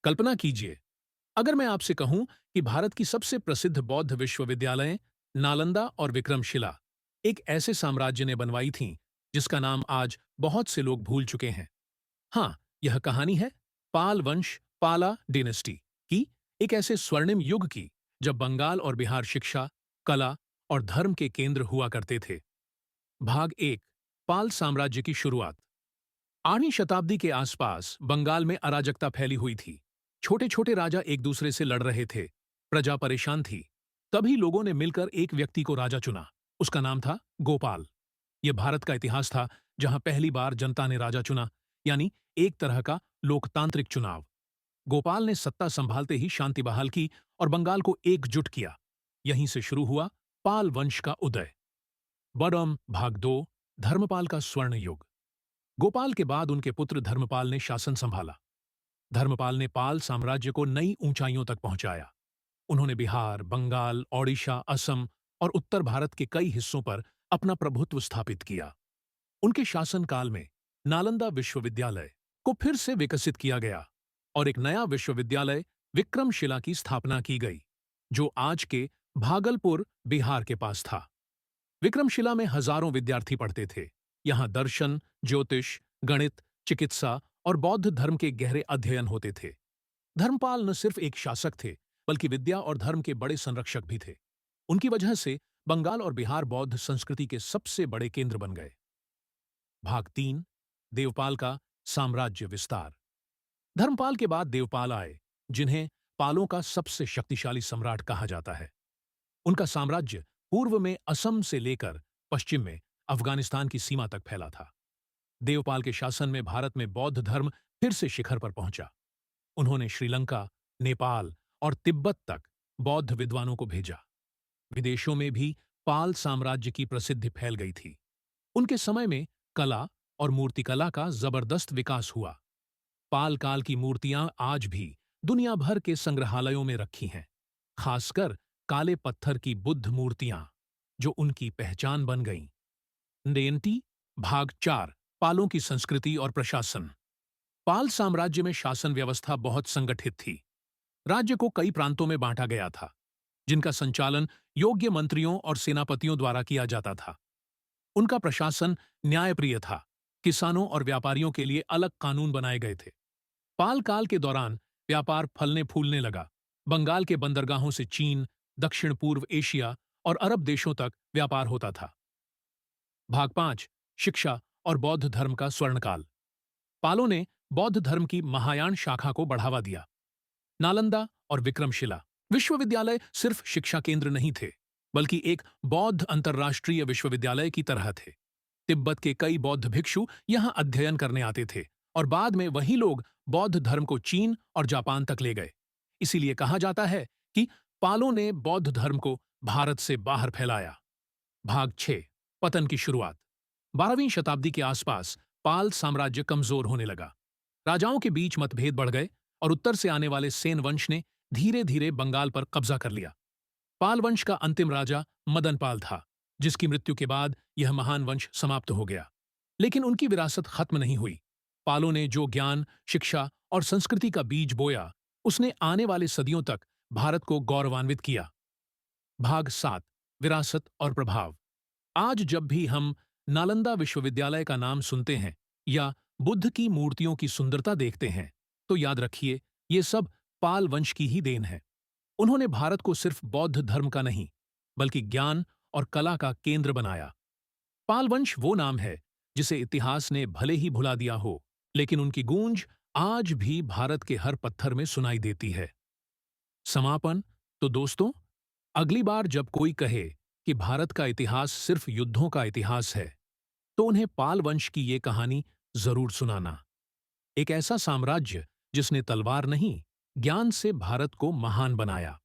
कल्पना कीजिए, अगर मैं आपसे कहूं कि भारत की सबसे प्रसिद्ध बौद्ध विश्वविद्यालय नालंदा और विक्रमशिला एक ऐसे साम्राज्य ने बनवाई थीं जिसका नाम आज बहुत से लोग भूल चुके हैं। हाँ, यह कहानी है पाल वंश, पाला डिनेस्टी की, एक ऐसे स्वर्णिम युग की जब बंगाल और बिहार शिक्षा, कला और धर्म के केंद्र हुआ करते थे। भाग एक, पाल साम्राज्य की शुरुआत। 8वीं शताब्दी के आसपास बंगाल में अराजकता फैली हुई थी। छोटे छोटे राजा एक दूसरे से लड़ रहे थे। प्रजा परेशान थी। तभी लोगों ने मिलकर एक व्यक्ति को राजा चुना। उसका नाम था गोपाल। यह भारत का इतिहास था जहां पहली बार जनता ने राजा चुना, यानी एक तरह का लोकतांत्रिक चुनाव। गोपाल ने सत्ता संभालते ही शांति बहाल की और बंगाल को एकजुट किया। यहीं से शुरू हुआ पाल वंश का उदय। बडम भाग 2, धर्मपाल का स्वर्ण युग। गोपाल के बाद उनके पुत्र धर्मपाल ने शासन संभाला। धर्मपाल ने पाल साम्राज्य को नई ऊंचाइयों तक पहुंचाया। उन्होंने बिहार, बंगाल, ओडिशा, असम और उत्तर भारत के कई हिस्सों पर अपना प्रभुत्व स्थापित किया। उनके शासनकाल में नालंदा विश्वविद्यालय को फिर से विकसित किया गया और एक नया विश्वविद्यालय विक्रमशिला की स्थापना की गई, जो आज के भागलपुर, बिहार के पास था। विक्रमशिला में हजारों विद्यार्थी पढ़ते थे। यहाँ दर्शन, ज्योतिष, गणित, चिकित्सा और बौद्ध धर्म के गहरे अध्ययन होते थे। धर्मपाल न सिर्फ एक शासक थे, बल्कि विद्या और धर्म के बड़े संरक्षक भी थे। उनकी वजह से बंगाल और बिहार बौद्ध संस्कृति के सबसे बड़े केंद्र बन गए। भाग 3, देवपाल का साम्राज्य विस्तार। धर्मपाल के बाद देवपाल आए, जिन्हें पालों का सबसे शक्तिशाली सम्राट कहा जाता है। उनका साम्राज्य पूर्व में असम से लेकर पश्चिम में अफगानिस्तान की सीमा तक फैला था। देवपाल के शासन में भारत में बौद्ध धर्म फिर से शिखर पर पहुंचा। उन्होंने श्रीलंका, नेपाल और तिब्बत तक बौद्ध विद्वानों को भेजा। विदेशों में भी पाल साम्राज्य की प्रसिद्धि फैल गई थी। उनके समय में कला और मूर्तिकला का जबरदस्त विकास हुआ। पाल काल की मूर्तियां आज भी दुनिया भर के संग्रहालयों में रखी हैं, खासकर काले पत्थर की बुद्ध मूर्तियां, जो उनकी पहचान बन गईं। नेन्टी भाग 4, पालों की संस्कृति और प्रशासन। पाल साम्राज्य में शासन व्यवस्था बहुत संगठित थी। राज्य को कई प्रांतों में बांटा गया था, जिनका संचालन योग्य मंत्रियों और सेनापतियों द्वारा किया जाता था। उनका प्रशासन न्यायप्रिय था। किसानों और व्यापारियों के लिए अलग कानून बनाए गए थे। पाल काल के दौरान व्यापार फलने फूलने लगा। बंगाल के बंदरगाहों से चीन, दक्षिण पूर्व एशिया और अरब देशों तक व्यापार होता था। भाग 5, शिक्षा और बौद्ध धर्म का स्वर्णकाल। पालों ने बौद्ध धर्म की महायान शाखा को बढ़ावा दिया। नालंदा और विक्रमशिला विश्वविद्यालय सिर्फ शिक्षा केंद्र नहीं थे, बल्कि एक बौद्ध अंतर्राष्ट्रीय विश्वविद्यालय की तरह थे। तिब्बत के कई बौद्ध भिक्षु यहां अध्ययन करने आते थे और बाद में वही लोग बौद्ध धर्म को चीन और जापान तक ले गए। इसीलिए कहा जाता है कि पालों ने बौद्ध धर्म को भारत से बाहर फैलाया। भाग 6, पतन की शुरुआत। 12वीं शताब्दी के आसपास पाल साम्राज्य कमजोर होने लगा। राजाओं के बीच मतभेद बढ़ गए और उत्तर से आने वाले सेन वंश ने धीरे धीरे बंगाल पर कब्जा कर लिया। पाल वंश का अंतिम राजा मदनपाल था, जिसकी मृत्यु के बाद यह महान वंश समाप्त हो गया। लेकिन उनकी विरासत खत्म नहीं हुई। पालों ने जो ज्ञान, शिक्षा और संस्कृति का बीज बोया, उसने आने वाले सदियों तक भारत को गौरवान्वित किया। भाग 7, विरासत और प्रभाव। आज जब भी हम नालंदा विश्वविद्यालय का नाम सुनते हैं या बुद्ध की मूर्तियों की सुंदरता देखते हैं, तो याद रखिए, ये सब पाल वंश की ही देन है। उन्होंने भारत को सिर्फ बौद्ध धर्म का नहीं, बल्कि ज्ञान और कला का केंद्र बनाया। पाल वंश वो नाम है जिसे इतिहास ने भले ही भुला दिया हो, लेकिन उनकी गूंज आज भी भारत के हर पत्थर में सुनाई देती है। समापन। तो दोस्तों, अगली बार जब कोई कहे कि भारत का इतिहास सिर्फ युद्धों का इतिहास है, तो उन्हें पाल वंश की ये कहानी जरूर सुनाना। एक ऐसा साम्राज्य जिसने तलवार नहीं, ज्ञान से भारत को महान बनाया।